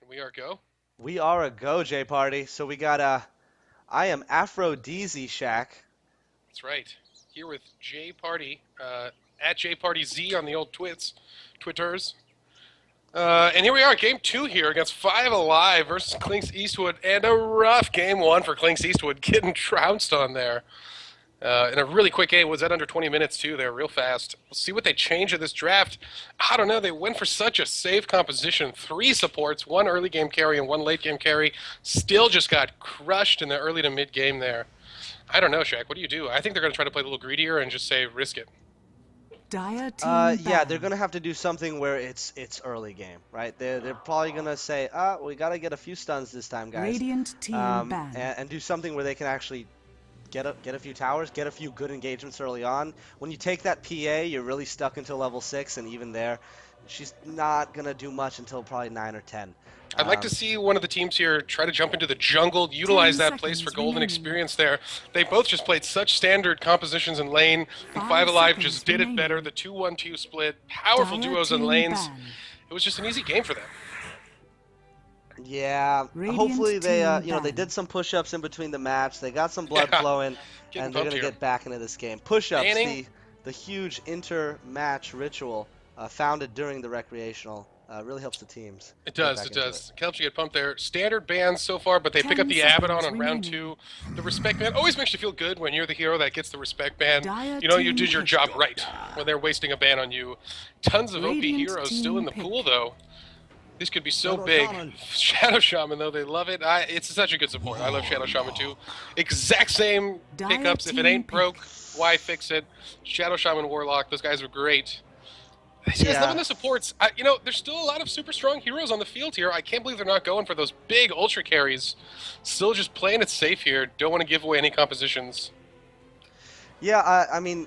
We are go. We are a go, J Party. So we got I am Aphrodisi Shack. That's right. Here with J Party, at J Party Z on the old Twitters. And here we are, game two here against Five Alive versus Clinkz Eastwood, and a rough game one for Clinkz Eastwood, getting trounced on there. In a really quick game, was that under 20 minutes too? They're real fast. We'll see what they change in this draft. I don't know. They went for such a safe composition. 3 supports, 1 early game carry and 1 late game carry. Still just got crushed in the early to mid game there. I don't know, Shaq. What do you do? I think they're going to try to play a little greedier and just say risk it. Yeah, they're gonna have to do something where it's early game, right? They're probably gonna say, we gotta get a few stuns this time, guys. Radiant team ban. And do something where they can actually get a few towers, get a few good engagements early on. When you take that PA, you're really stuck until level 6, and even there, she's not gonna do much until probably 9 or 10. I'd like to see one of the teams here try to jump into the jungle, utilize that place for golden experience there. They both just played such standard compositions in lane, and Five Alive just did it better. The 2-1-2 split, powerful duos in lanes. It was just an easy game for them. Yeah, hopefully they, they did some push-ups in between the match. They got some blood flowing, and they're gonna get back into this game. Push-ups, the huge inter-match ritual founded during the Rektreational. Really helps the teams. It does, it does. It helps you get pumped there. Standard bans so far, but they pick up the Abaddon on round 2. The respect ban always makes you feel good when you're the hero that gets the respect ban. You know you did your job right when they're wasting a ban on you. Tons of OP heroes still in the pool, though. This could be so big. Shadow Shaman, though, they love it. It's such a good support. I love Shadow Shaman, too. Exact same pickups. If it ain't broke, why fix it? Shadow Shaman Warlock, those guys are great. These guys loving the supports. There's still a lot of super strong heroes on the field here. I can't believe they're not going for those big ultra carries. Still just playing it safe here. Don't want to give away any compositions. Yeah, I mean,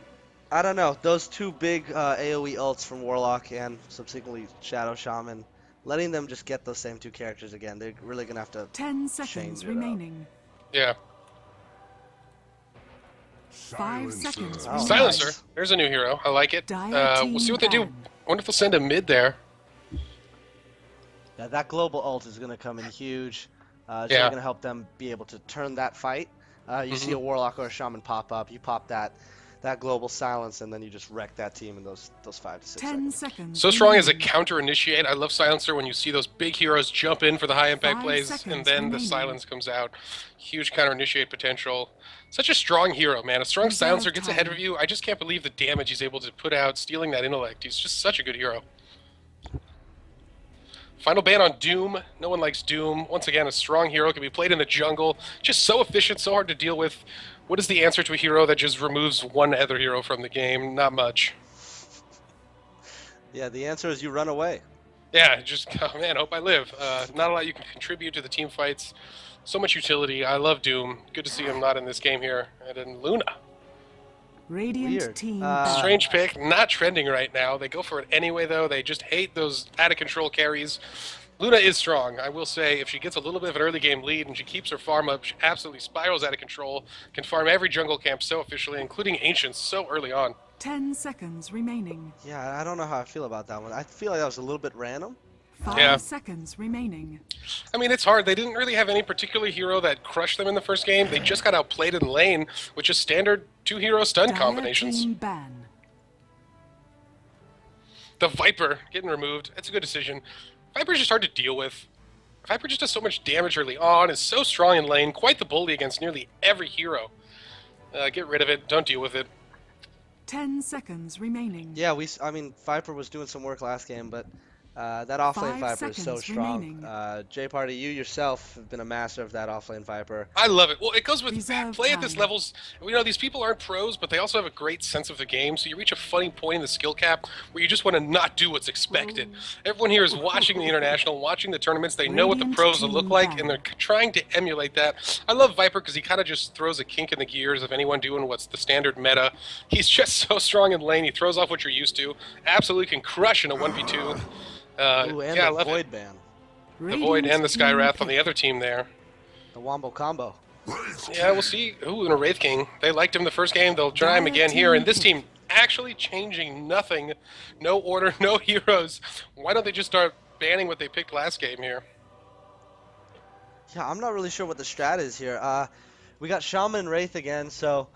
I don't know. Those 2 big AoE ults from Warlock and subsequently Shadow Shaman, letting them just get those same 2 characters again, they're really going to have to 10 seconds remaining. Yeah. 5 seconds. Oh, Silencer. nice. There's a new hero. I like it. We'll see what they do. I wonder if they'll send a mid there. Yeah, that global ult is going to come in huge. It's really going to help them be able to turn that fight. You see a Warlock or a Shaman pop up, you pop that global silence, and then you just wreck that team in those 5 to 6 seconds. So strong as a counter initiate. I love Silencer when you see those big heroes jump in for the high impact plays, and then the silence comes out. Huge counter initiate potential. Such a strong hero, man. A strong Silencer gets ahead of you. I just can't believe the damage he's able to put out, stealing that intellect. He's just such a good hero. Final ban on Doom. No one likes Doom. Once again, a strong hero can be played in the jungle. Just so efficient, so hard to deal with. What is the answer to a hero that just removes one other hero from the game? Not much. Yeah, the answer is you run away. Yeah, just, oh man, hope I live. Not a lot you can contribute to the team fights. So much utility. I love Doom. Good to see him not in this game here. And then Luna. Radiant team. Strange pick. Not trending right now. They go for it anyway, though. They just hate those out-of-control carries. Luna is strong. I will say, if she gets a little bit of an early game lead and she keeps her farm up, she absolutely spirals out of control, can farm every jungle camp so efficiently, including Ancients, so early on. 10 seconds remaining. Yeah, I don't know how I feel about that one. I feel like that was a little bit random. 5 seconds remaining. I mean, it's hard. They didn't really have any particular hero that crushed them in the first game. They just got outplayed in lane with just standard 2-hero stun combinations. Ban. The Viper getting removed. That's a good decision. Viper's just hard to deal with. Viper just does so much damage early on, is so strong in lane, quite the bully against nearly every hero. Get rid of it. Don't deal with it. 10 seconds remaining. Yeah, I mean, Viper was doing some work last game, but that offlane Viper is so strong. J Party, you yourself have been a master of that offlane Viper. I love it. Well, it goes with play at this levels. These people aren't pros, but they also have a great sense of the game. So you reach a funny point in the skill cap where you just want to not do what's expected. Everyone here is watching the international, watching the tournaments. They know what the pros will look like, and they're trying to emulate that. I love Viper because he kind of just throws a kink in the gears of anyone doing what's the standard meta. He's just so strong in lane. He throws off what you're used to. Absolutely can crush in a 1v2. Ooh, and yeah, the Void ban. The Void and the Sky Wrath on the other team there. The Wombo combo. Yeah, we'll see. Ooh, and a Wraith King. They liked him the first game. They'll try him again here. And this team actually changing nothing. No order, no heroes. Why don't they just start banning what they picked last game here? Yeah, I'm not really sure what the strat is here. We got Shaman and Wraith again, so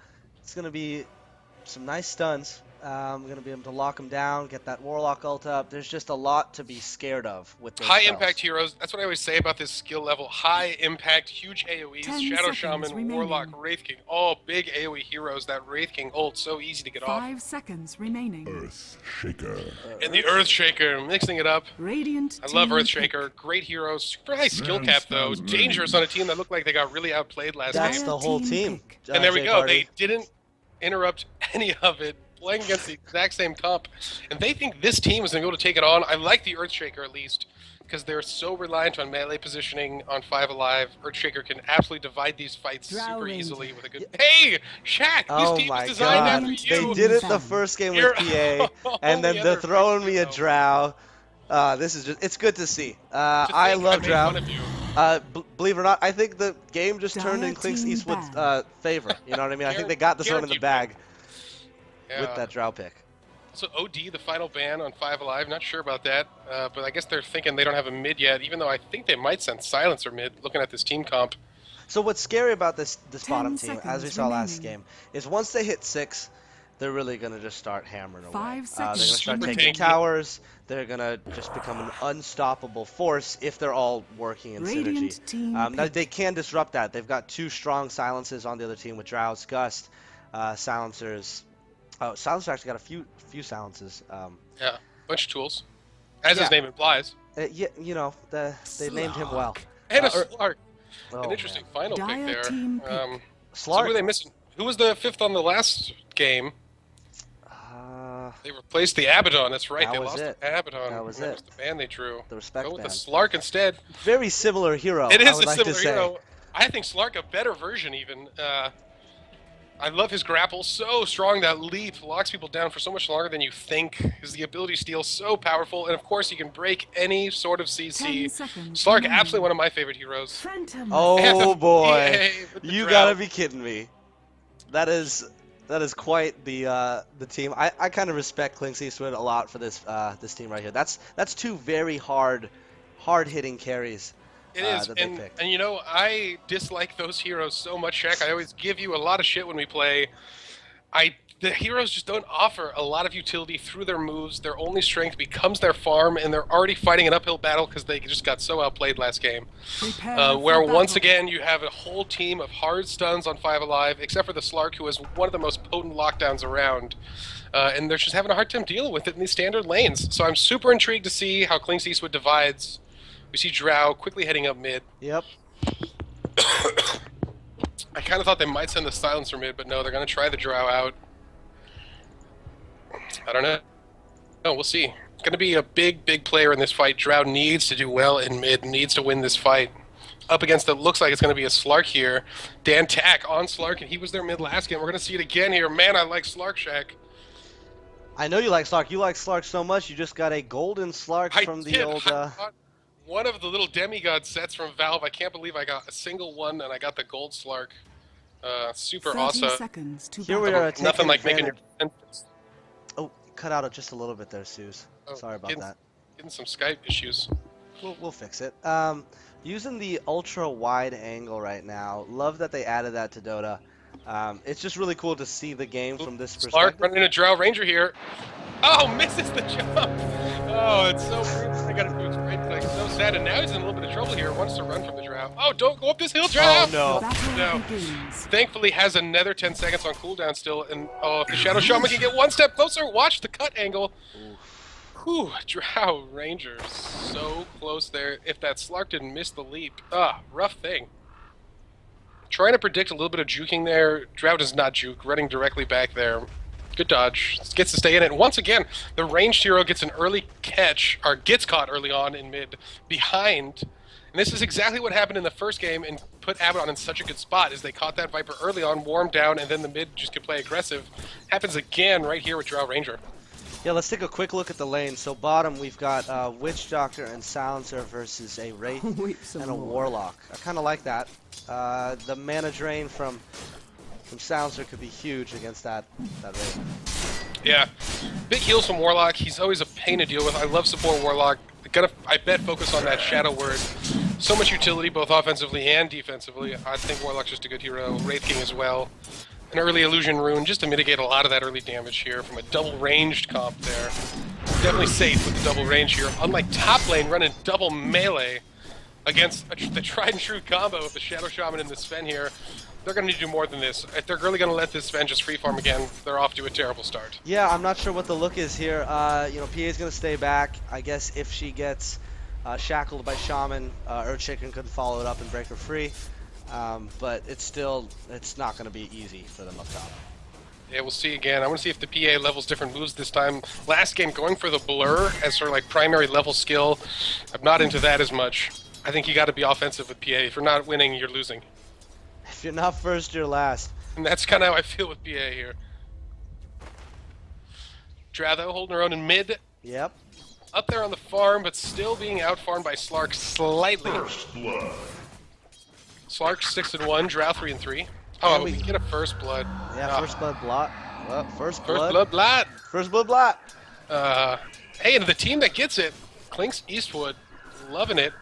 it's going to be some nice stuns. We're going to be able to lock them down, get that Warlock ult up. There's just a lot to be scared of with those High spells. impact heroes. That's what I always say about this skill level. High impact, huge AoEs. Shadow Shaman, remaining. Warlock, Wraith King. All big AoE heroes. That Wraith King ult so easy to get off. 5 seconds remaining. Earthshaker. And the Earthshaker, mixing it up. Radiant I love team Earthshaker. Great hero. Super high skill cap though. Dangerous on a team that looked like they got really outplayed last That's game. the whole team. And there we Jay go. Barty. They didn't interrupt any of it. Playing against the exact same comp. And they think this team is going to be able to take it on. I like the Earthshaker at least, because they're so reliant on melee positioning on 5 Alive. Earthshaker can absolutely divide these fights super easily with a good... Hey! Shaq! Oh This team my was designed god, after you! they did it the first game with You're PA, and then they're throwing me a Drow. This is just, it's good to see. I love Drow. Believe it or not, I think the game just turned in Clinkz Eastwood's favor. You know what I mean? I think they got this one in the bag with that Drow pick. So OD, the final ban on 5 Alive, not sure about that, but I guess they're thinking they don't have a mid yet, even though I think they might send Silencer mid, looking at this team comp. So what's scary about this bottom team, 10 as we saw last game, is once they hit 6, they're really going to just start hammering away. 5 They're seconds. going to start Super taking tanky. towers. They're going to just become an unstoppable force if they're all working in Radiant synergy. team Now pick. they can disrupt that. They've got 2 strong silences on the other team with Drow's Gust, Silencers. Oh, Silencer actually got a few silences. Yeah, bunch of tools, as his name implies. Yeah, you know, they named him well. And a Slark. Oh, An interesting final pick Dire there. team pick. So who are Slark. they missing? Who was the 5th on the last game? They replaced the Abaddon. That's right. That They was lost it. the Abaddon. That was That it. was the ban they drew. The respect Go with the band. Slark instead. Very similar hero. It I is would a like similar to say. hero. I think Slark a better version even. I love his grapple, so strong. That leap locks people down for so much longer than you think. Is the ability steal so powerful, and of course he can break any sort of 10 CC. seconds Slark, remaining. absolutely one of my favorite heroes. Phantom. Oh boy, Yay, with the you Drow. gotta be kidding me. That is quite the team. I kind of respect Clinkz Eastwood a lot for this this team right here. That's 2 very hard hitting carries. It is, that they picked. and you know, I dislike those heroes so much, Shaq. I always give you a lot of shit when we play. The heroes just don't offer a lot of utility through their moves. Their only strength becomes their farm, and they're already fighting an uphill battle because they just got so outplayed last game. Prepare Where for once battle. again, you have a whole team of hard stuns on 5 Alive, except for the Slark, who is one of the most potent lockdowns around. And they're just having a hard time dealing with it in these standard lanes. So I'm super intrigued to see how Clinkz Eastwood divides. We see Drow quickly heading up mid. Yep. I kind of thought they might send the Silencer mid, but no, they're going to try the Drow out. I don't know. No, we'll see. It's going to be a big player in this fight. Drow needs to do well in mid, needs to win this fight. Up against it looks like it's going to be a Slark here. Dan Tack on Slark, and he was their mid last game. We're going to see it again here. Man, I like Slark, Shaq. I know you like Slark. You like Slark so much. You just got a golden Slark from the old. I got one of the little demigod sets from Valve. I can't believe I got a single one, and I got the gold Slark. Super 30 awesome. seconds to Here we battle. are. Nothing like making your defense. Oh, cut out just a little bit there, Suze. Oh, Sorry about that. Getting some Skype issues. We'll fix it. Using the ultra wide angle right now. Love that they added that to Dota. It's just really cool to see the game from this Slark perspective. running a Drow Ranger here. Oh, misses the jump. Oh, it's so weird. I got to do it right. Like so sad. And now he's in a little bit of trouble here. Wants to run from the Drow. Oh, don't go up this hill, Drow. Oh The no. battle No. begins. Thankfully has another 10 seconds on cooldown still. And oh, if the Shadow Shaman can get one step closer, watch the cut angle. Whew, Drow Rangers. So close there. If that Slark didn't miss the leap. Rough thing. Trying to predict a little bit of juking there. Drow does not juke. Running directly back there. Good dodge. Gets to stay in it. And once again, the ranged hero gets an early catch, or gets caught early on in mid, behind. And this is exactly what happened in the first game and put Abaddon in such a good spot, is they caught that Viper early on, warmed down, and then the mid just could play aggressive. Happens again right here with Drow Ranger. Yeah, let's take a quick look at the lane. So bottom, we've got Witch Doctor and Silencer versus a Wraith Wait some and a more. Warlock. I kind of like that. The mana drain from Silencer could be huge against that Wraith. Yeah. Big heals from Warlock. He's always a pain to deal with. I love support Warlock. I bet focus on that Shadow Word So much utility, both offensively and defensively. I think Warlock's just a good hero. Wraith King as well. An early Illusion Rune just to mitigate a lot of that early damage here from a double ranged comp there. Definitely safe with the double range here. Unlike top lane running double melee against the tried and true combo of the Shadow Shaman and the Sven here. They're going to need to do more than this. If they're really going to let this Sven just free farm again, they're off to a terrible start. Yeah, I'm not sure what the look is here. You know, PA's going to stay back. I guess if she gets shackled by Shaman, Earthshaker could follow it up and break her free. But it's not going to be easy for them up top. Yeah, we'll see again. I want to see if the PA levels different moves this time. Last game, going for the blur as sort of like primary level skill. I'm not into that as much. I think you got to be offensive with PA. If you're not winning, you're losing. If you're not first, you're last. And that's kind of how I feel with PA here. Dratho holding her own in mid. Yep. Up there on the farm, but still being outfarmed by Slark slightly. First blood. Slark 6-1, Drow 3-3. Oh, we get a first blood. Yeah, first blood blot. Well, first blood. First blood blot. First blood blot. Hey, and the team that gets it, Clinkz Eastwood, loving it.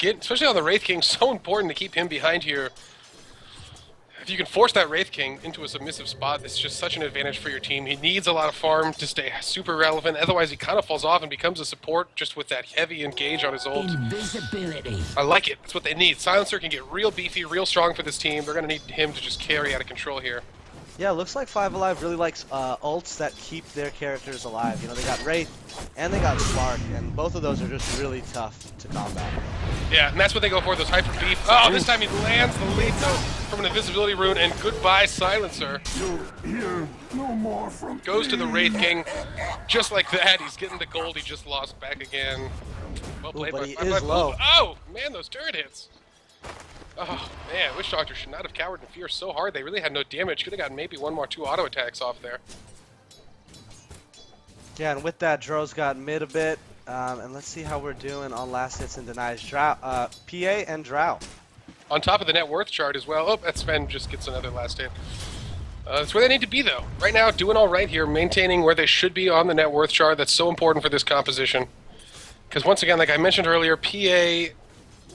Especially on the Wraith King, so important to keep him behind here. If you can force that Wraith King into a submissive spot, it's just such an advantage for your team. He needs a lot of farm to stay super relevant, otherwise he kind of falls off and becomes a support just with that heavy engage on his ult. Invisibility. I like it. That's what they need. Silencer can get real beefy, real strong for this team. They're going to need him to just carry out of control here. Yeah, looks like Five Alive really likes ults that keep their characters alive. You know, they got Wraith and they got Slark, and both of those are just really tough to combat. Yeah, and that's what they go for, those hyper beef. Oh, this time he lands the lead though from an invisibility rune, and goodbye Silencer. You'll hear no more from Goes to the Wraith King. Just like that, he's getting the gold he just lost back again. Well played, but by he Five is Alive. low. Oh, man, those turret hits. Oh, man, Witch Doctor should not have cowered in fear so hard. They really had no damage. Could have gotten maybe one more 2 auto attacks off there. Yeah, and with that, Dro's got mid a bit. And let's see how we're doing on last hits and denies. PA and Drow. On top of the net worth chart as well. Oh, that Sven just gets another last hit. That's where they need to be, though. Right now, doing all right here, maintaining where they should be on the net worth chart. That's so important for this composition. Because once again, like I mentioned earlier, PA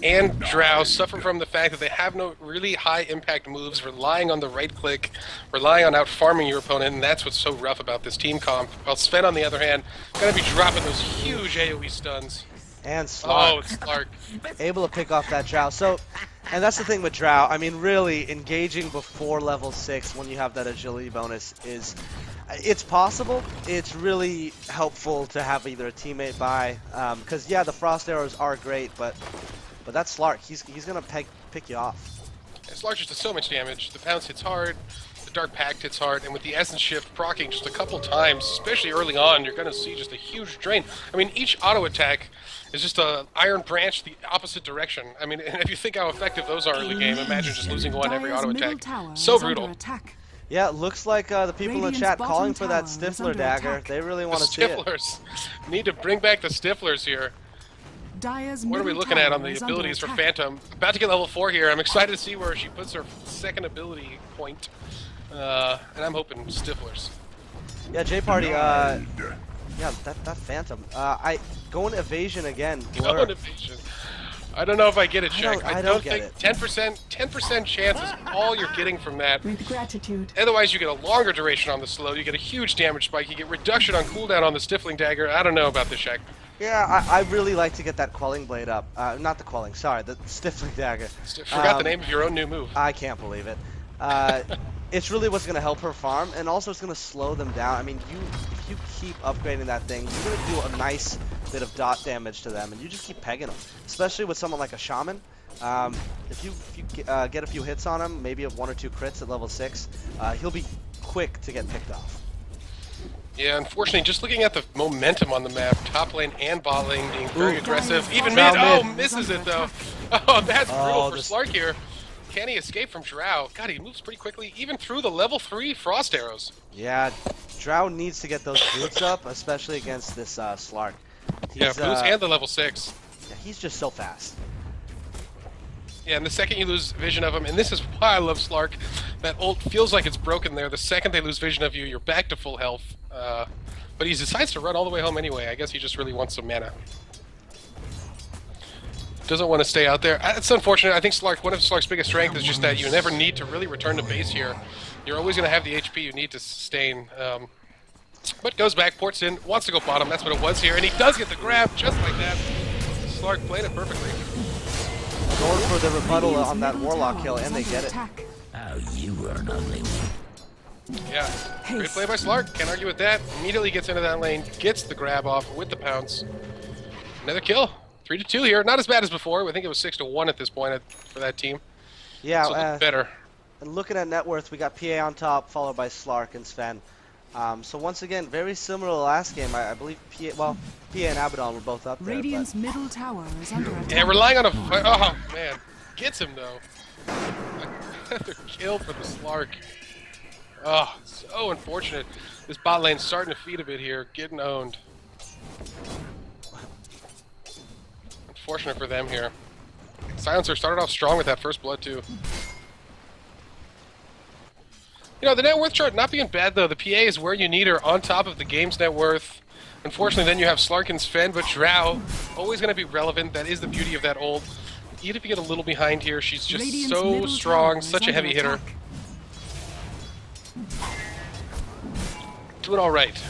and Drow suffer from the fact that they have no really high impact moves, relying on the right click, relying on out farming your opponent, and that's what's so rough about this team comp. While Sven, on the other hand, gonna be dropping those huge AoE stuns. And Slark. Oh, it's Slark. Able to pick off that Drow. So, and that's the thing with Drow. I mean, really, engaging before level 6 when you have that agility bonus it's possible. It's really helpful to have either a teammate by, because yeah, the frost arrows are great, but that's Slark. He's gonna pick you off. Yeah, Slark just does so much damage. The pounce hits hard, the Dark Pact hits hard, and with the Essence Shift proccing just a couple times, especially early on, you're gonna see just a huge drain. I mean, each auto attack is just a Iron Branch the opposite direction. I mean, and if you think how effective those are early game, imagine just losing one every auto attack. So brutal. Yeah, it looks like the people in the chat calling for that Stifler dagger. They really want to see it. Stiflers. Need to bring back the Stiflers here. What are we looking at on the abilities for Phantom? About to get level 4 here. I'm excited to see where she puts her second ability point. And I'm hoping Stiflers. Yeah, J-Party, yeah, that Phantom. I going evasion again. Blur. Going evasion. I don't know if I get it, Jack. I don't think it. 10% chance is all you're getting from that. With gratitude. Otherwise, you get a longer duration on the slow. You get a huge damage spike. You get reduction on cooldown on the Stifling Dagger. I don't know about this, Jack. Yeah, I really like to get that Quelling Blade up. Not the Quelling, sorry, the Stifling Dagger. Forgot the name of your own new move. I can't believe it. It's really what's going to help her farm, and also it's going to slow them down. I mean, if you keep upgrading that thing, you're going to do a nice bit of dot damage to them, and you just keep pegging them. Especially with someone like a Shaman. If you get a few hits on him, maybe 1 or 2 crits at level 6, he'll be quick to get picked off. Yeah, unfortunately, just looking at the momentum on the map, top lane and bot lane being very aggressive. Even mid, misses it though. Oh, that's brutal for Slark here. Can he escape from Drow? God, he moves pretty quickly, even through the level 3 frost arrows. Yeah, Drow needs to get those boots up, especially against this Slark. Yeah, boots and the level 6. Yeah, he's just so fast. Yeah, and the second you lose vision of him, and this is why I love Slark, that ult feels like it's broken there. The second they lose vision of you, you're back to full health. But he decides to run all the way home anyway. I guess he just really wants some mana. Doesn't want to stay out there. It's unfortunate. I think one of Slark's biggest strengths is just that you never need to really return to base here. You're always going to have the HP you need to sustain. But goes back, ports in, wants to go bottom. That's what it was here. And he does get the grab just like that. Slark played it perfectly. Going for the rebuttal on that Warlock kill, and they get it. Oh, you were an ugly one. Yeah, great play by Slark. Can't argue with that. Immediately gets into that lane, gets the grab off with the pounce. Another kill. 3-2 here. Not as bad as before. I think it was 6-1 at this point for that team. Yeah, so better. And looking at net worth, we got PA on top, followed by Slark and Sven. So once again, very similar to last game. I believe PA and Abaddon were both up there. Radiant's middle tower is under attack. Yeah, relying on a... Oh, man. Gets him, though. Another kill for the Slark. Oh, so unfortunate. This bot lane's starting to feed a bit here. Getting owned. Unfortunate for them here. Silencer started off strong with that first blood, too. You know, the net worth chart not being bad, though. The PA is where you need her on top of the game's net worth. Unfortunately, then you have Slark and Sven, but Drow, always going to be relevant. That is the beauty of that ult. Even if you get a little behind here, she's just Radiant's so strong, such a heavy hitter. attack. Doing all right.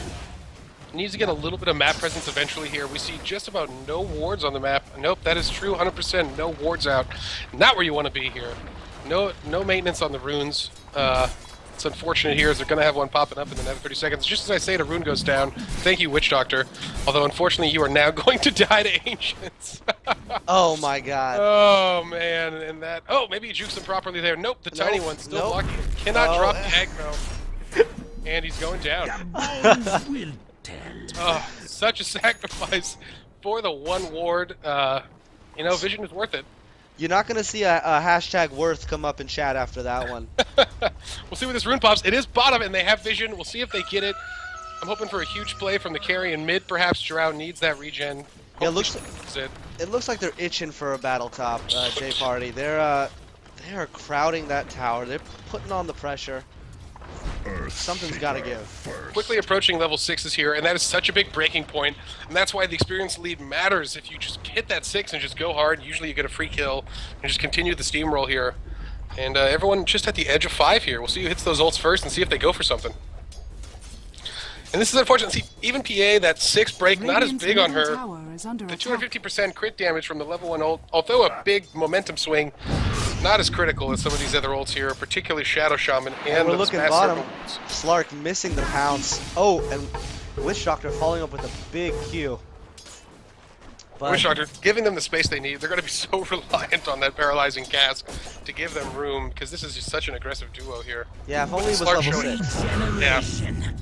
Needs to get a little bit of map presence eventually here. We see just about no wards on the map. Nope, that is true, 100%. No wards out. Not where you want to be here. No maintenance on the runes. It's unfortunate here as they're going to have one popping up in the next 30 seconds. Just as I say, the rune goes down. Thank you, Witch Doctor. Although, unfortunately, you are now going to die to Ancients. Oh, my God. Oh, man. And that... Oh, maybe he jukes them properly there. Nope, the tiny one's still blocking. Cannot drop the aggro. And he's going down. Will tell. Oh, such a sacrifice for the one ward. You know, Vision is worth it. You're not going to see a hashtag worth come up in chat after that one. We'll see where this rune pops. It is bottom, and they have Vision. We'll see if they get it. I'm hoping for a huge play from the carry in mid. Perhaps Drow needs that regen. Yeah, it looks like they're itching for a battle top, J Party. They are crowding that tower. They're putting on the pressure. Something's got to give. Quickly approaching level 6s here, and that is such a big breaking point, and that's why the experience lead matters. If you just hit that 6 and just go hard, usually you get a free kill, and just continue the steamroll here. And everyone just at the edge of 5 here. We'll see who hits those ults first and see if they go for something. And this is unfortunate. See, even PA, that 6 break, not as big on her. The 250% crit damage from the level 1 ult, although a big momentum swing, not as critical as some of these other ults here, particularly Shadow Shaman and we're the looking Master bottom. Ults. Slark missing the pounce. Oh, and Witch Doctor following up with a big Q. But Witch Doctor giving them the space they need. They're going to be so reliant on that paralyzing cask to give them room, because this is just such an aggressive duo here. yeah, if only it was Slark level showing- 6. Yeah. Generation.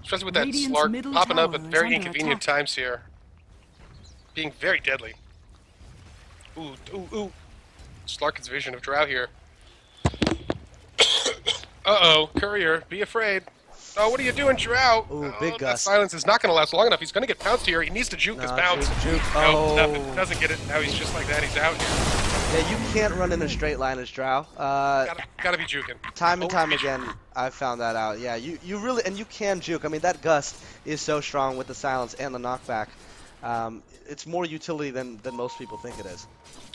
Especially with that Radiant's Slark middle popping up tower at is very under inconvenient attack. times here. Being very deadly. Ooh, ooh, ooh. Slark gets vision of Drow here. Uh-oh, Courier, be afraid. Oh, what are you doing, Drow? Ooh, big That gust. silence is not going to last long enough. He's going to get pounced here. He needs to juke this pounce. Juke. No, Oh. nothing. Doesn't get it. Now he's just like that. He's out here. Yeah, you can't run in a straight line as Drow. Gotta be juking. Time and Oh, time vision. again, I've found that out. Yeah, you really, and you can juke. I mean, that gust is so strong with the silence and the knockback. It's more utility than most people think it is.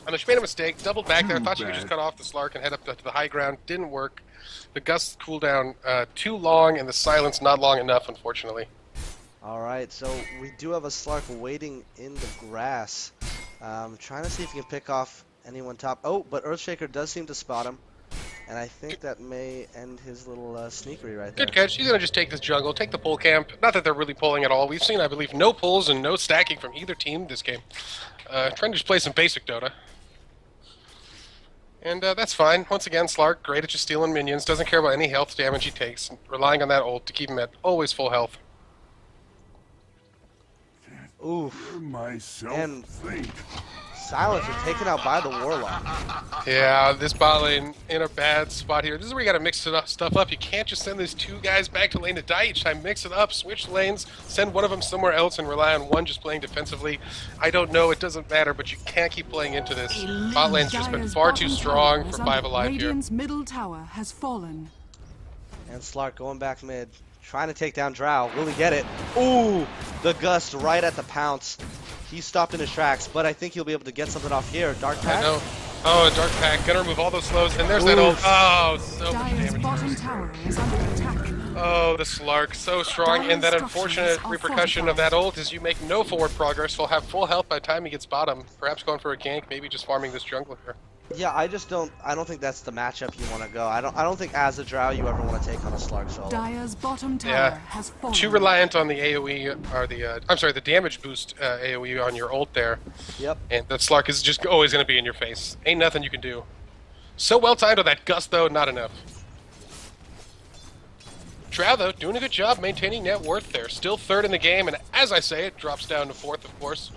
I know she made a mistake. Doubled back there. Thought she could just cut off the Slark and head up to the high ground. Didn't work. The gust cooldown too long, and the silence not long enough, unfortunately. All right, so we do have a Slark waiting in the grass. Trying to see if he can pick off anyone top. Oh, but Earthshaker does seem to spot him. And I think that may end his little sneakery right there. Good catch. He's going to just take this jungle, take the pull camp. Not that they're really pulling at all. We've seen, I believe, no pulls and no stacking from either team this game. Trying to just play some basic Dota. And that's fine. Once again, Slark, great at just stealing minions. Doesn't care about any health damage he takes. Relying on that ult to keep him at always full health. Oof. Myself And- think. Silencer taken out by the Warlock. Yeah, this bot lane in a bad spot here. This is where you got to mix stuff up. You can't just send these 2 guys back to lane to die each time. Mix it up, switch lanes, send one of them somewhere else, and rely on one just playing defensively. I don't know. It doesn't matter, but you can't keep playing into this. Bot lane's just been Dire's far too bottom strong tower for is 5 under- alive here. Radiant's middle tower has fallen. And Slark going back mid. Trying to take down Drow. Will he get it? Ooh! The gust right at the pounce. He stopped in his tracks, but I think he'll be able to get something off here. Dark Pack? I know. Oh, a Dark Pack. Gonna remove all those slows, and there's that ult. Oh, so much Dire's damage. bottom tower is under attack. Oh, the Slark, so strong, and that Dire's unfortunate structures are repercussion of that ult is you make no forward progress. Will have full health by the time he gets bottom. Perhaps going for a gank, maybe just farming this jungler here. Yeah, I don't think that's the matchup you want to go. I don't think as a Drow you ever want to take on a Slark solo. Dire's bottom tower Yeah. has fallen. Too reliant on the AoE, or the, I'm sorry, the damage boost AoE on your ult there. Yep. And that Slark is just always going to be in your face. Ain't nothing you can do. So well timed with that gust, though, not enough. Drow, though, doing a good job maintaining net worth there. Still third in the game, and as I say, it drops down to fourth, of course.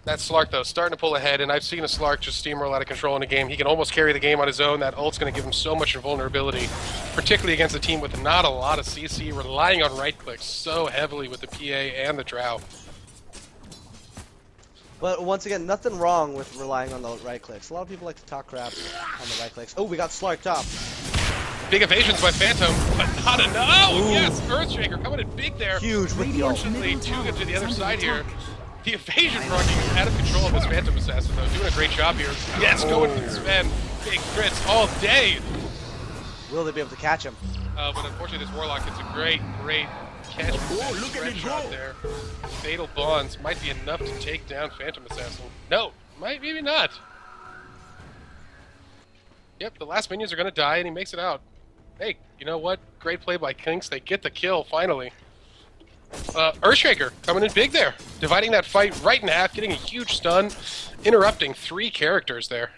That Slark, though, starting to pull ahead, and I've seen a Slark just steamroll out of control in a game. He can almost carry the game on his own. That ult's going to give him so much vulnerability, particularly against a team with not a lot of CC, relying on right clicks so heavily with the PA and the Drow. But once again, nothing wrong with relying on the right clicks. A lot of people like to talk crap on the right clicks. Oh, we got Slarked up. Big evasions by Phantom, but not enough. Oh, yes, Earthshaker coming in big there. Huge with the ult. Unfortunately, too good to the other side here. The evasion rocking is out of control of this Phantom Assassin, though. Doing a great job here. Yes, going for the Sven. Big crits all day. Will they be able to catch him? But unfortunately, this Warlock gets a great catch. Oh, look at it go. There. Fatal Bonds might be enough to take down Phantom Assassin. No, maybe not. Yep, the last minions are going to die, and he makes it out. Hey, you know what? Great play by Clinkz. They get the kill, finally. Earthshaker coming in big there. Dividing that fight right in half, getting a huge stun, interrupting 3 characters there.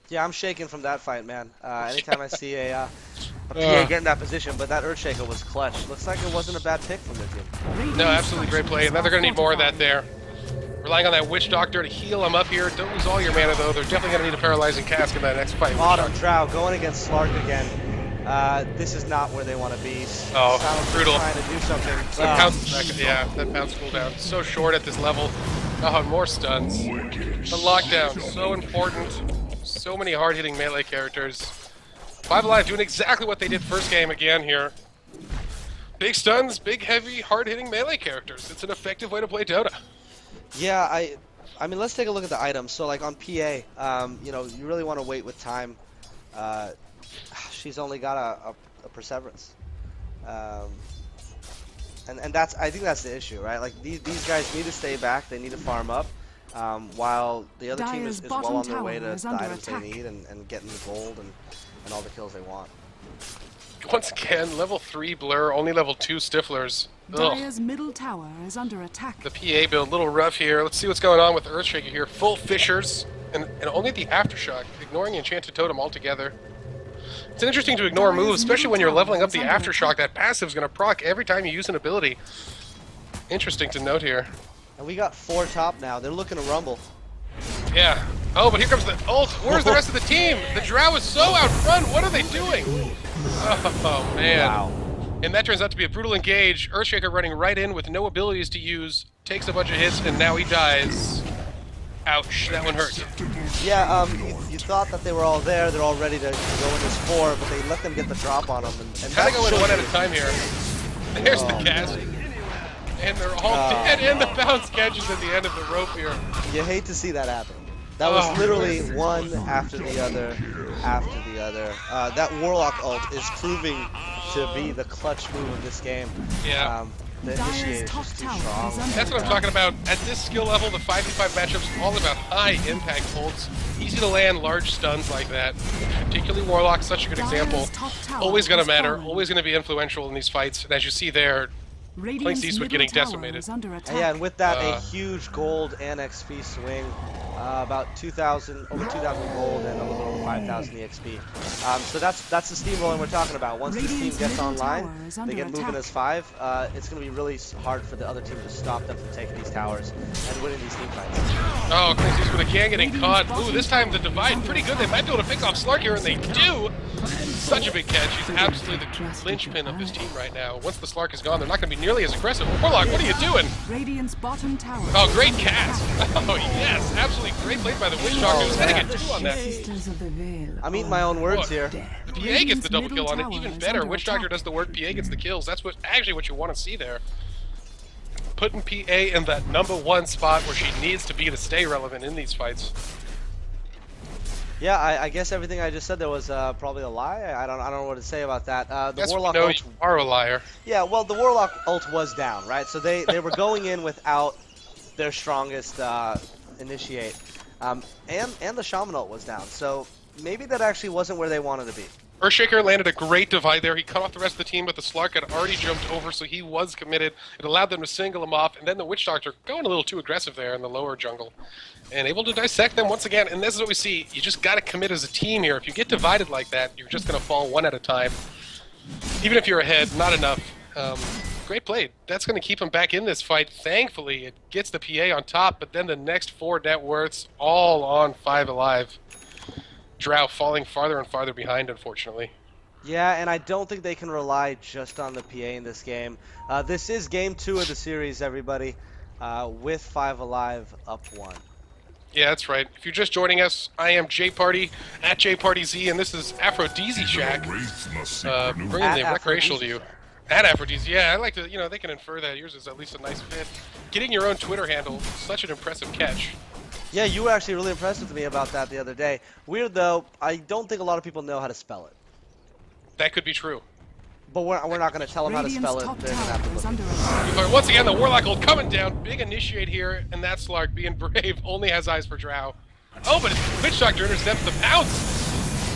Yeah, I'm shaking from that fight, man. Anytime I see a PA get in that position, but that Earthshaker was clutch. Looks like it wasn't a bad pick from the team. No, absolutely great play. And now they're going to need more of that there. Relying on that Witch Doctor to heal him up here. Don't lose all your mana, though. They're definitely going to need a Paralyzing Cask in that next fight. Bottom Drow going against Slark again. This is not where they want to be. Oh, brutal. Trying to do something. That pounce cooldown. So short at this level. Oh, more stuns. The lockdown, so important. So many hard-hitting melee characters. 5 Alive doing exactly what they did first game again here. Big stuns, big, heavy, hard-hitting melee characters. It's an effective way to play Dota. Yeah, I mean, let's take a look at the items. So, like on PA, you know, you really want to wait with time. She's only got a Perseverance, and that's, I think that's the issue, right? Like these guys need to stay back. They need to farm up, while the other team is well on their way to the items they need and getting the gold and all the kills they want. Once again, level 3 Blur, only level 2 Stiflers. Dire's middle tower is under attack. The PA build, a little rough here. Let's see what's going on with Earthshaker here. Full Fissures, and only the Aftershock, ignoring Enchanted Totem altogether. It's interesting to ignore moves, especially when you're leveling up the Aftershock. That passive is going to proc every time you use an ability. Interesting to note here. And we got 4 top now. They're looking to rumble. Yeah. Oh, but here comes the ult. Where's the rest of the team? The Drow is so out front. What are they doing? Oh, man. Wow. And that turns out to be a brutal engage. Earthshaker running right in with no abilities to use. Takes a bunch of hits, and now he dies. Ouch, that one hurt. Yeah, you thought that they were all there. They're all ready to go in this 4, but they let them get the drop on them. And Gotta go in one at a time here. There's the cast. And they're all dead, and the bounce catches at the end of the rope here. You hate to see that happen. That was literally one after the other, after the other. That Warlock ult is proving to be the clutch move of this game. Yeah. The initiate is just too strong. That's what I'm talking about. At this skill level, the 5v5 matchup's all about high impact ults. Easy to land large stuns like that. Particularly Warlock, such a good example. Always gonna matter, always gonna be influential in these fights. And as you see there, Clinkz Eastwood getting decimated. Yeah, and with that, a huge gold and XP swing. About over 2,000 gold and a little over 5,000 EXP. So that's the steamrolling we're talking about. Once this team gets online, they get moving as 5. It's going to be really hard for the other team to stop them from taking these towers and winning these team fights. Oh, Clinkz Eastwood again getting caught. Ooh, this time the divide pretty good. They might be able to pick off Slark here, and they do. Such a big catch. He's absolutely the linchpin of this team right now. Once the Slark is gone, they're not going to be nearly as aggressive. Warlock, what are you doing? Radiant's bottom tower. Oh, great cast. Oh, yes. Absolutely great play by the Witch Doctor. Who's going to get 2 on that. I'm eating my own words here. The PA gets the double kill on it. Even better. Witch Doctor does the work. PA gets the kills. That's actually what you want to see there. putting PA in that #1 spot where she needs to be to stay relevant in these fights. Yeah, I guess everything I just said there was probably a lie. I don't know what to say about that. The Yes, Warlock we know ult, you are a liar. yeah, well, the Warlock ult was down, right? So they were going in without their strongest initiate, and the Shaman ult was down. So maybe that actually wasn't where they wanted to be. Earthshaker landed a great divide there. He cut off the rest of the team, but the Slark had already jumped over, so he was committed. It allowed them to single him off, and then the Witch Doctor going a little too aggressive there in the lower jungle, and able to dissect them once again. And this is what we see. You just got to commit as a team here. If you get divided like that, you're just going to fall one at a time. Even if you're ahead, not enough. Great play. That's going to keep him back in this fight. Thankfully, it gets the PA on top, but then the next 4 net worths all on 5 alive. Drow falling farther and farther behind, unfortunately. Yeah, and I don't think they can rely just on the PA in this game. This is game 2 of the series, everybody, with 5 alive, up 1. Yeah, that's right. If you're just joining us, I am JParty, at JPartyZ, and this is Aphrodisi Shack, bringing the recreational to you. At Aphrodisi, yeah, I like to, they can infer that yours is at least a nice fit. Getting your own Twitter handle, such an impressive catch. Yeah, you were actually really impressed with me about that the other day. Weird, though, I don't think a lot of people know how to spell it. That could be true. But we're not going to tell them how to spell it. They're going to have to look. But once again, the Warlock ult coming down. Big initiate here, and that Slark, being brave, only has eyes for Drow. Oh, but Witch Doctor intercepts the pounce.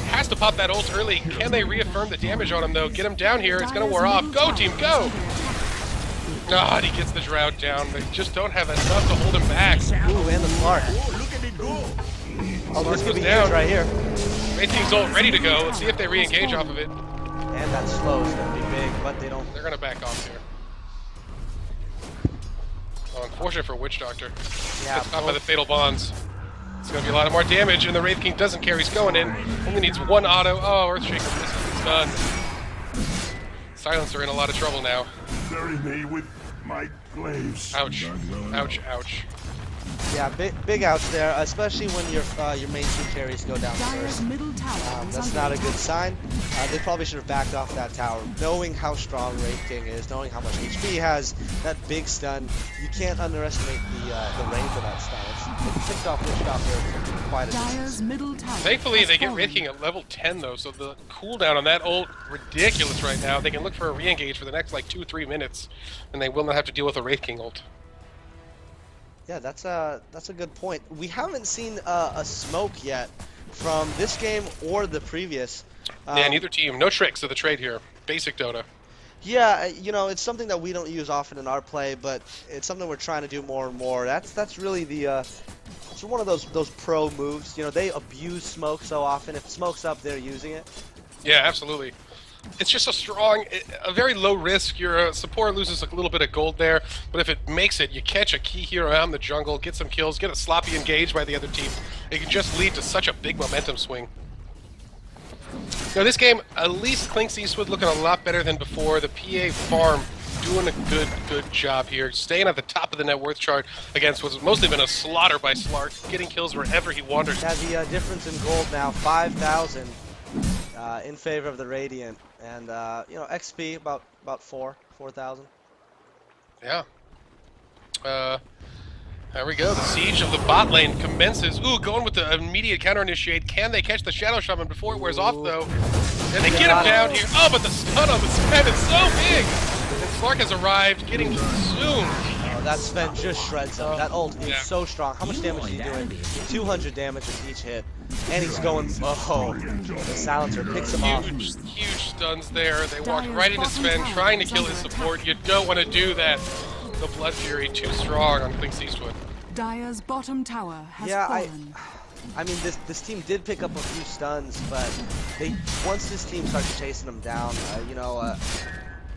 Has to pop that ult early. Can they reaffirm the damage on him, though? Get him down here. It's going to wear off. Go, team, go! God, he gets the Drow down. They just don't have enough to hold him back. Ooh, and the Slark. Look at it go. Oh, this could be down. huge right here. Great team's ult ready to go. Let's see if they re-engage off of it. And that slow is going to be big, but they don't. They're going to back off here. Oh, unfortunate for Witch Doctor. Yeah, Gets caught by the Fatal Bonds. It's going to be a lot more damage, and the Wraith King doesn't care. He's going in. Only needs 1 auto. Oh, Earthshaker misses. It's done. Silencer in a lot of trouble now. Bury me with my glaives. Ouch. Ouch, ouch. Yeah, big ouch there, especially when your main 2 carries go down first. That's not a good sign. They probably should have backed off that tower. Knowing how strong Wraith King is, knowing how much HP he has, that big stun, you can't underestimate the range of that stun. It's picked off Witch Doctor quite a distance. Thankfully, they get Wraith King at level 10, though, so the cooldown on that ult, ridiculous right now. They can look for a re-engage for the next, 2-3 minutes, and they will not have to deal with a Wraith King ult. Yeah, that's a good point. We haven't seen a smoke yet from this game or the previous. Yeah, neither team. No tricks of the trade here. Basic Dota. Yeah, it's something that we don't use often in our play, but it's something we're trying to do more and more. That's really it's one of those pro moves. They abuse smoke so often. If smoke's up, they're using it. Yeah, absolutely. It's just a very low risk. Your support loses a little bit of gold there, but if it makes it, you catch a key hero out in the jungle, get some kills, get a sloppy engage by the other team. It can just lead to such a big momentum swing. Now this game, at least Clinkz Eastwood looking a lot better than before. The PA farm doing a good job here, staying at the top of the net worth chart against what's mostly been a slaughter by Slark, getting kills wherever he wanders. Yeah, the difference in gold now, 5,000 in favor of the Radiant, and XP about 4,000. Yeah. There we go. The siege of the bot lane commences. Ooh, going with the immediate counter initiate. Can they catch the Shadow Shaman before it wears off, though? And they get him down here. Oh, but the stun on the Sven is so big! And Slark has arrived, getting consumed. Oh, that Sven just shreds him. That ult is so strong. How much damage is he doing? 200 damage with each hit. And he's going, the Silencer picks him off. Huge stuns there. They walked right into Sven, trying to kill his support. You don't want to do that. The Blood Fury too strong on Clinkz Eastwood. Dire's bottom tower has fallen. I mean, this team did pick up a few stuns, but once this team starts chasing them down,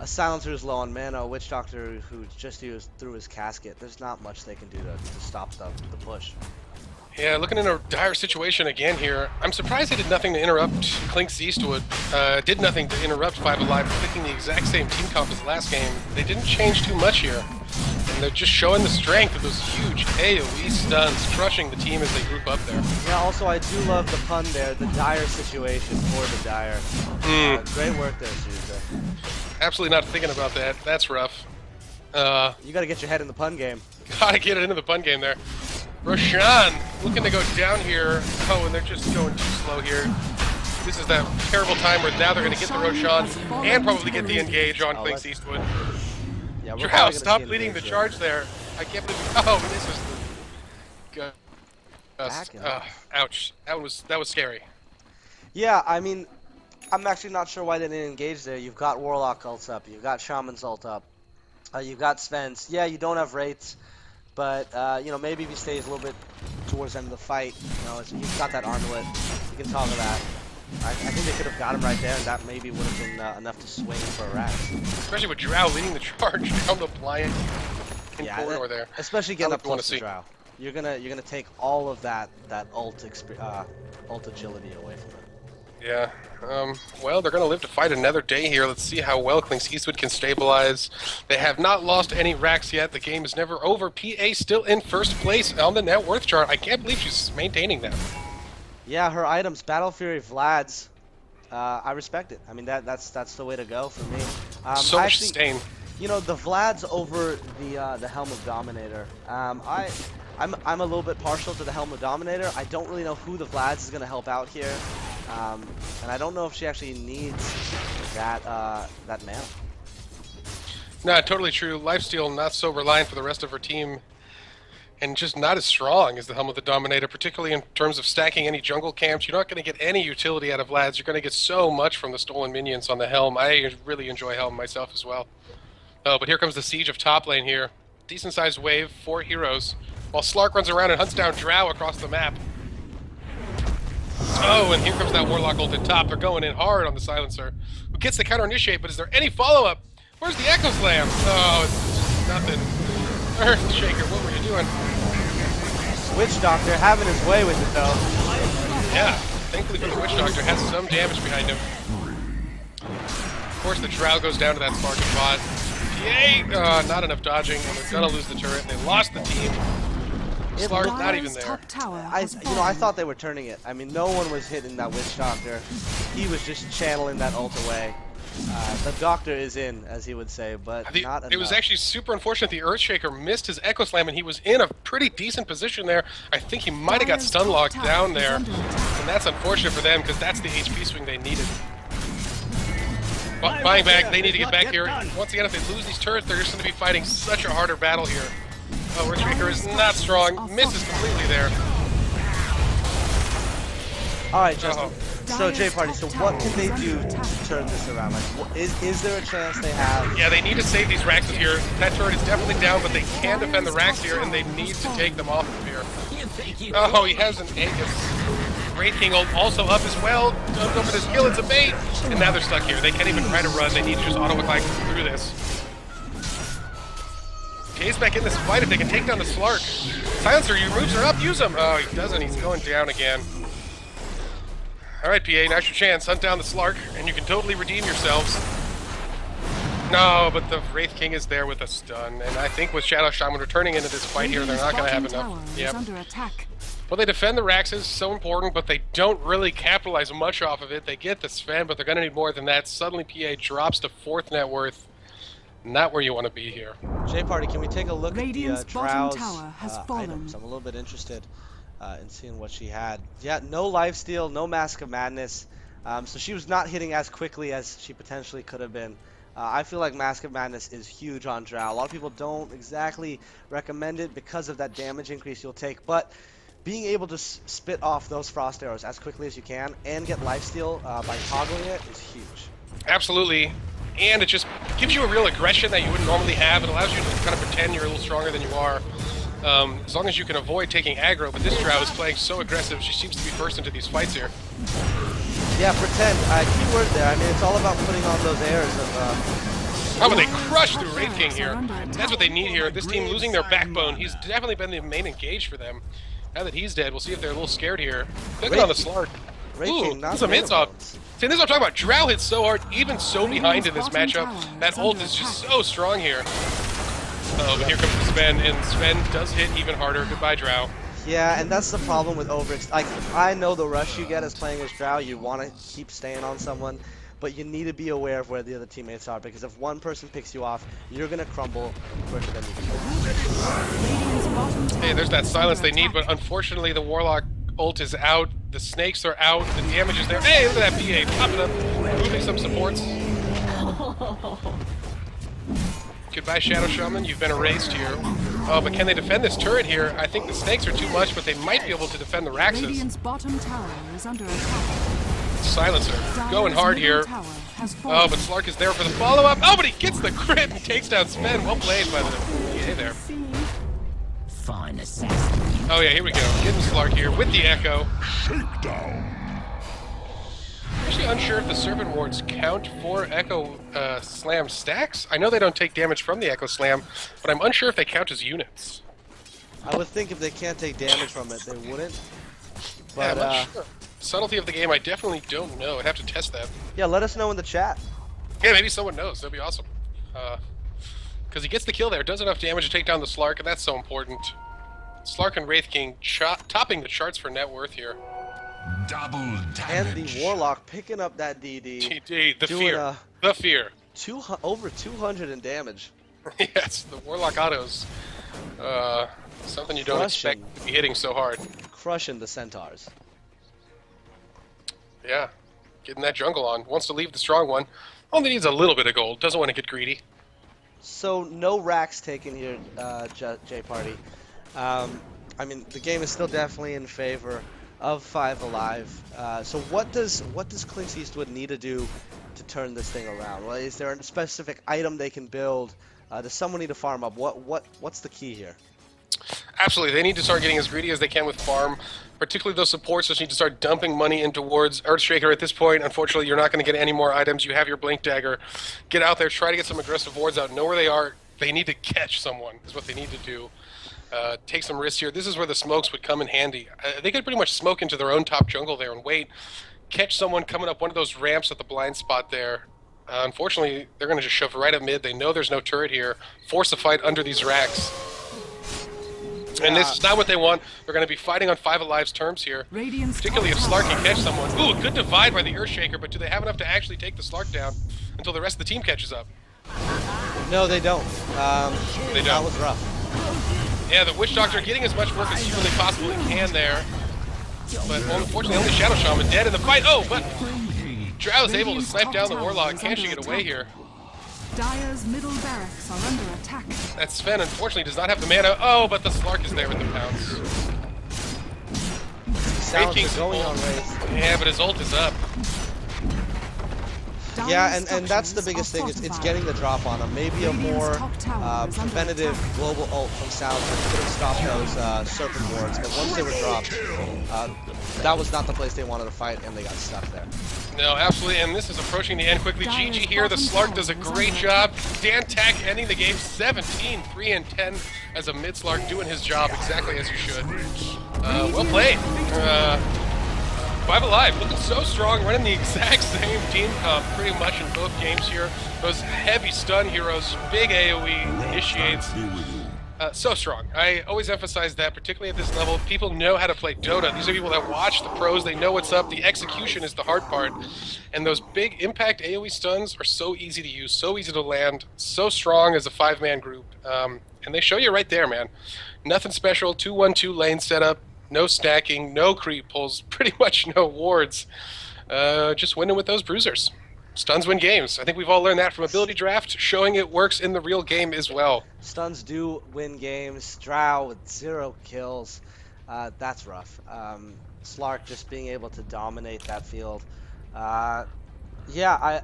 a Silencer is low on mana, a Witch Doctor who just used through his casket. There's not much they can do to stop the push. Yeah, looking in a dire situation again here. I'm surprised they did nothing to interrupt Clinkz Eastwood. Did nothing to interrupt 5 Alive, picking the exact same team comp as last game. They didn't change too much here. And they're just showing the strength of those huge AoE stuns, crushing the team as they group up there. Yeah, also I do love the pun there, the dire situation for the dire. Great work there, Suze. Absolutely not thinking about that. That's rough. You gotta get your head in the pun game. Gotta get it into the pun game there. Roshan looking to go down here. Oh, and they're just going too slow here. This is that terrible time where now they're going to get the Roshan and probably get the engage on Clinkz Eastwood. Yeah, Drow, stop leading the charge there. I can't believe. Oh, this is the. Ouch. That was scary. Yeah, I mean, I'm actually not sure why they didn't engage there. You've got Warlock ults up. You've got Shaman's ult up. You've got Sven's. Yeah, you don't have Wraiths, but you know, maybe if he stays a little bit towards the end of the fight, you know, he's got that armlet. You can toggle that. I think they could have got him right there, and that maybe would have been enough to swing for a Rax. Especially with Drow leading the charge down the blind corridor there. Especially getting up close to Drow. You're gonna take all of that ult agility away from it. Yeah. Well, they're gonna live to fight another day here. Let's see how well Clinkz Eastwood can stabilize. They have not lost any Rax yet. The game is never over. PA still in first place on the net worth chart. I can't believe she's maintaining that. Yeah, her items, Battle Fury, Vlad's. I respect it. I mean, that's the way to go for me. So much sustain. You know, the Vlad's over the Helm of Dominator. I'm a little bit partial to the Helm of Dominator. I don't really know who the Vlad's is going to help out here, and I don't know if she actually needs that mana. No, totally true. Lifesteal not so reliant for the rest of her team, and just not as strong as the Helm of the Dominator, particularly in terms of stacking any jungle camps. You're not going to get any utility out of Vlad's. You're going to get so much from the stolen minions on the Helm. I really enjoy Helm myself as well. Oh, but here comes the siege of top lane here. Decent-sized wave, 4 heroes, while Slark runs around and hunts down Drow across the map. Oh, and here comes that Warlock ult at top. They're going in hard on the Silencer, who gets the counter-initiate, but is there any follow-up? Where's the Echo Slam? Oh, it's nothing. Earthshaker, what were you doing? Witch Doctor having his way with it, though. Yeah, thankfully for the Witch Doctor, has some damage behind him. Of course, the Drow goes down to that Sparking bot. PA, not enough dodging, and they're gonna lose the turret. They lost the team. Slark not even there. I thought they were turning it. I mean, no one was hitting that Witch Doctor. He was just channeling that ult away. The Doctor is in, as he would say, but not enough. It was actually super unfortunate the Earthshaker missed his Echo Slam, and he was in a pretty decent position there. I think he might have got stun locked down there, and that's unfortunate for them because that's the HP swing they needed. But buying back, they need to get back here. Once again, if they lose these turrets, they're just going to be fighting such a harder battle here. Oh, Earthshaker is not strong, misses completely there. Alright, Justin. So, J-Party, so what can they do to turn this around? Like, is there a chance they have? Yeah, they need to save these Raxes here. That turret is definitely down, but they can defend the Rax here, and they need to take them off of here. Oh, he has an Aegis. Wraith King also up as well. Don't go for this kill, it's a bait. And now they're stuck here. They can't even try to run. They need to just auto-attack through this. Jay's back in this fight if they can take down the Slark. Silencer, your moves are up, use them. Oh, he doesn't. He's going down again. Alright, PA, now's your chance. Hunt down the Slark, and you can totally redeem yourselves. No, but the Wraith King is there with a stun, and I think with Shadow Shaman returning into this fight here, they're not going to have enough. Yep. Well, they defend the Raxes, so important, but they don't really capitalize much off of it. They get the Sven, but they're going to need more than that. Suddenly, PA drops to 4th net worth. Not where you want to be here. J-Party, can we take a look at the Drow's items? I'm a little bit interested in seeing what she had. Yeah, no lifesteal, no Mask of Madness. So she was not hitting as quickly as she potentially could have been. I feel like Mask of Madness is huge on Drow. A lot of people don't exactly recommend it because of that damage increase you'll take, but being able to spit off those frost arrows as quickly as you can and get lifesteal by toggling it is huge. Absolutely. And it just gives you a real aggression that you wouldn't normally have. It allows you to kind of pretend you're a little stronger than you are. As long as you can avoid taking aggro, but this Drow is playing so aggressive, she seems to be first into these fights here. Yeah, pretend. Key word there. I mean, it's all about putting on those airs of... Oh, but they crush through Wraith King here. That's what they need here. This team losing their backbone. He's definitely been the main engage for them. Now that he's dead, we'll see if they're a little scared here. Look on the Slark. Ooh, some hits off. See, this is what I'm talking about. Drow hits so hard, even so behind in this matchup. That ult is just so strong here. Oh, but here comes the Sven, and Sven does hit even harder. Goodbye, Drow. Yeah, and that's the problem with overextend. Like, I know the rush you get as playing as Drow. You want to keep staying on someone, but you need to be aware of where the other teammates are, because if one person picks you off, you're going to crumble quicker than you can. Hey, there's that silence they need, but unfortunately the Warlock ult is out, the snakes are out, the damage is there. Hey, look at that PA popping up, moving some supports. Goodbye, Shadow Shaman, you've been erased here. Oh, but can they defend this turret here? I think the snakes are too much, but they might be able to defend the Raxus. Radiant's bottom tower is under attack. Silencer, going hard here. Oh, but Slark is there for the follow-up. Oh, but he gets the crit and takes down Sven. Well played by the PA there. Fine assassin. Oh yeah, here we go. Getting Slark here with the Echo. Shakedown. I'm actually unsure if the Serpent Wards count for Echo Slam stacks. I know they don't take damage from the Echo Slam, but I'm unsure if they count as units. I would think if they can't take damage from it, they wouldn't. But, Yeah, I'm not sure. Subtlety of the game, I definitely don't know. I'd have to test that. yeah, let us know in the chat. Yeah, maybe someone knows. That'd be awesome. Because he gets the kill there, does enough damage to take down the Slark, and that's so important. Slark and Wraith King topping the charts for net worth here. Double damage. And the Warlock picking up that DD. GD, the doing fear. The fear. Over 200 in damage. Yes, the Warlock autos. Something you don't expect to be hitting so hard. Crushing the Centaurs. Yeah, getting that jungle on. Wants to leave the strong one. Only needs a little bit of gold. Doesn't want to get greedy. So no racks taken here, J Party. I mean, the game is still definitely in favor of 5 Alive. So what does Clinkz Eastwood need to do to turn this thing around? Well, is there a specific item they can build? Does someone need to farm up? What's the key here? Absolutely, they need to start getting as greedy as they can with farm. Particularly those supports just need to start dumping money in towards Earthshaker at this point. Unfortunately, you're not going to get any more items. You have your Blink Dagger. Get out there, try to get some aggressive wards out. Know where they are. They need to catch someone is what they need to do. Take some risks here. This is where the smokes would come in handy. They could pretty much smoke into their own top jungle there and wait. Catch someone coming up one of those ramps at the blind spot there. Unfortunately, they're going to just shove right at mid. They know there's no turret here. Force a fight under these racks. And this is not what they want. They're going to be fighting on 5 Alive's terms here. Particularly if Slark can catch someone. Ooh, a good divide by the Earthshaker, but do they have enough to actually take the Slark down until the rest of the team catches up? No, they don't. They don't. That was rough. Yeah, the Witch Doctor getting as much work as he really possibly can there. But unfortunately, only Shadow Shaman dead in the fight. Oh, but Drow is able to snipe down the Warlock. Can she get away here? Dire's middle barracks are under attack. That Sven unfortunately does not have the mana. Oh, but the Slark is there with the pounce. Sounds are going on Wraith. Yeah, but his ult is up. Yeah, and that's the biggest thing. It's getting the drop on them. Maybe a more preventative global ult from Sound could have stopped those Serpent Wards. But once they were dropped, that was not the place they wanted to fight, and they got stuck there. No, absolutely, and this is approaching the end quickly. GG here, the Slark does a great job. Dan Tack ending the game 17, 3 and 10 as a mid Slark, doing his job exactly as you should. Well played. 5 Alive, looking so strong, running the exact same team comp pretty much in both games here. Those heavy stun heroes, big AoE initiates. So strong. I always emphasize that, particularly at this level. People know how to play Dota. These are people that watch the pros. They know what's up. The execution is the hard part. And those big impact AoE stuns are so easy to use, so easy to land, so strong as a 5-man group. And they show you right there, man. Nothing special. 2-1-2 lane setup. No stacking. No creep pulls. Pretty much no wards. Just winning with those bruisers. Stuns win games. I think we've all learned that from Ability Draft, showing it works in the real game as well. Stuns do win games. Drow with 0 kills. That's rough. Slark just being able to dominate that field. Yeah,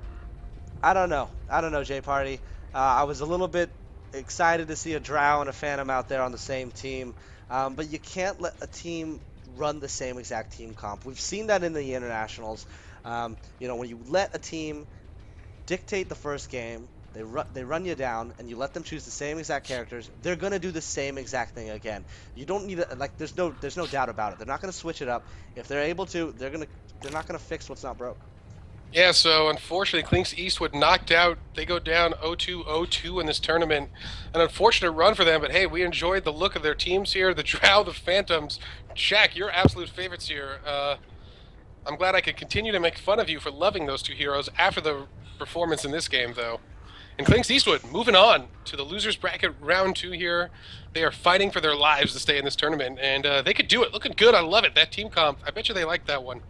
I don't know. I don't know, J Party. I was a little bit excited to see a Drow and a Phantom out there on the same team. But you can't let a team run the same exact team comp. We've seen that in the internationals. You know, when you let a team dictate the first game, they run you down, and you let them choose the same exact characters, they're gonna do the same exact thing again. You don't need to, like, there's no doubt about it. They're not gonna switch it up. If they're able to, they're not gonna fix what's not broke. Yeah, so unfortunately, Clinkz Eastwood knocked out. They go down 0-2-0-2 in this tournament. An unfortunate run for them, but hey, we enjoyed the look of their teams here. The Drow, the Phantoms. Shaq, your absolute favorites here. I'm glad I could continue to make fun of you for loving those two heroes after the performance in this game, though. And Clinkz Eastwood moving on to the losers bracket round 2 here. They are fighting for their lives to stay in this tournament, and they could do it. Looking good. I love it. That team comp. I bet you they like that one.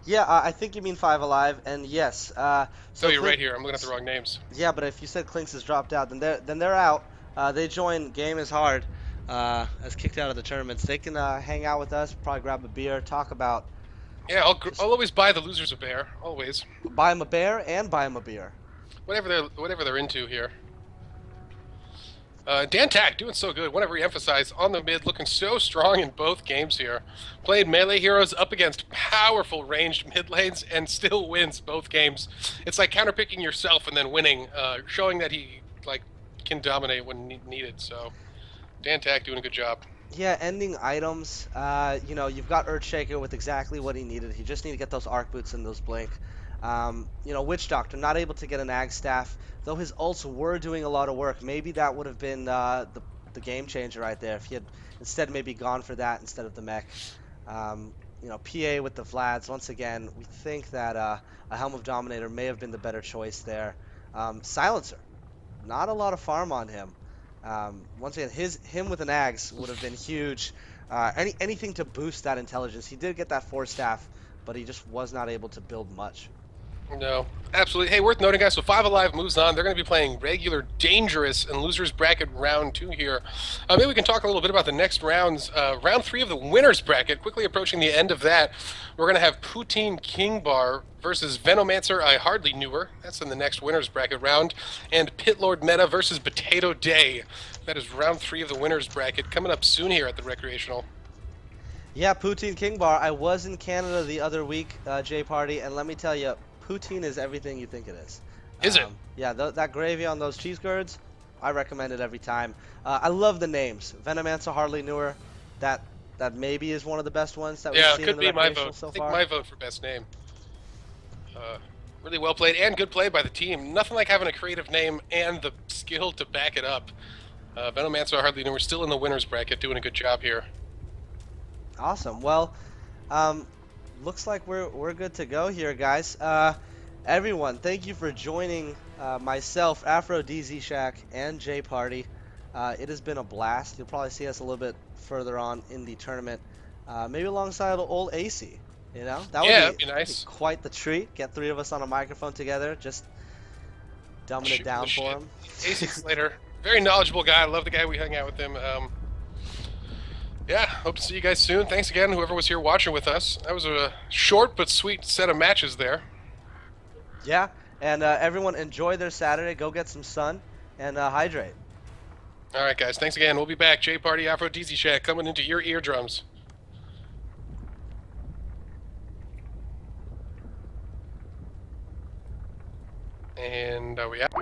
Yeah, I think you mean Five Alive, and yes. So you're right here. I'm looking at the wrong names. Yeah, but if you said Clinkz has dropped out, then they're out. They join Game is Hard, as kicked out of the tournaments. They can hang out with us, probably grab a beer, talk about. Yeah, I'll always buy the losers a bear. Always. Buy them a bear and buy them a beer. Whatever they're into here. Dan Tack doing so good. Want to re-emphasize on the mid, looking so strong in both games here. Played melee heroes up against powerful ranged mid lanes and still wins both games. It's like counterpicking yourself and then winning, showing that he can dominate when needed. So Dan Tack doing a good job. Yeah, ending items. You've got Earthshaker with exactly what he needed. He just needed to get those arc boots and those blink. Witch Doctor not able to get an Ag Staff, though his ults were doing a lot of work. Maybe that would have been the game changer right there if he had instead maybe gone for that instead of the mech. PA with the Vlads. Once again, we think that a Helm of Dominator may have been the better choice there. Silencer, not a lot of farm on him. Once again, him with an Ags would have been huge. Anything to boost that intelligence. He did get that 4-staff, but he just was not able to build much. No, absolutely. Hey, worth noting, guys, so Five Alive moves on. They're going to be playing regular Dangerous and Losers Bracket round 2 here. Maybe we can talk a little bit about the next rounds. Round 3 of the Winners Bracket, quickly approaching the end of that. We're going to have Poutine King Bar versus Venomancer I Hardly Knew Her. That's in the next Winners Bracket round. And Pitlord Meta versus Potato Day. That is round 3 of the Winners Bracket, coming up soon here at the Rektreational. Yeah, Poutine King Bar. I was in Canada the other week, J Party, and let me tell you, poutine is everything you think it is. Is it? Yeah, that gravy on those cheese curds, I recommend it every time. I love the names. Venomancer Hardly Knew Her. That maybe is one of the best ones that we've seen in the Rektreational so far. I think my vote for best name. Really well played and good play by the team. Nothing like having a creative name and the skill to back it up. Venomancer Hardly Knew Her still in the winners bracket, doing a good job here. Awesome. Well, looks like we're good to go here, guys. Everyone, thank you for joining myself, Afro DZ Shack, and J Party. It has been a blast. You'll probably see us a little bit further on in the tournament, maybe alongside old AC. That'd be nice. Quite the treat. Get 3 of us on a microphone together, just dumbing it down for him. AC Slater, very knowledgeable guy. I love the guy. We hung out with him. Yeah, hope to see you guys soon. Thanks again, whoever was here watching with us. That was a short but sweet set of matches there. Yeah, and everyone enjoy their Saturday. Go get some sun and hydrate. All right, guys. Thanks again. We'll be back. J Party, Afro DZ Shack, coming into your eardrums. And are we out?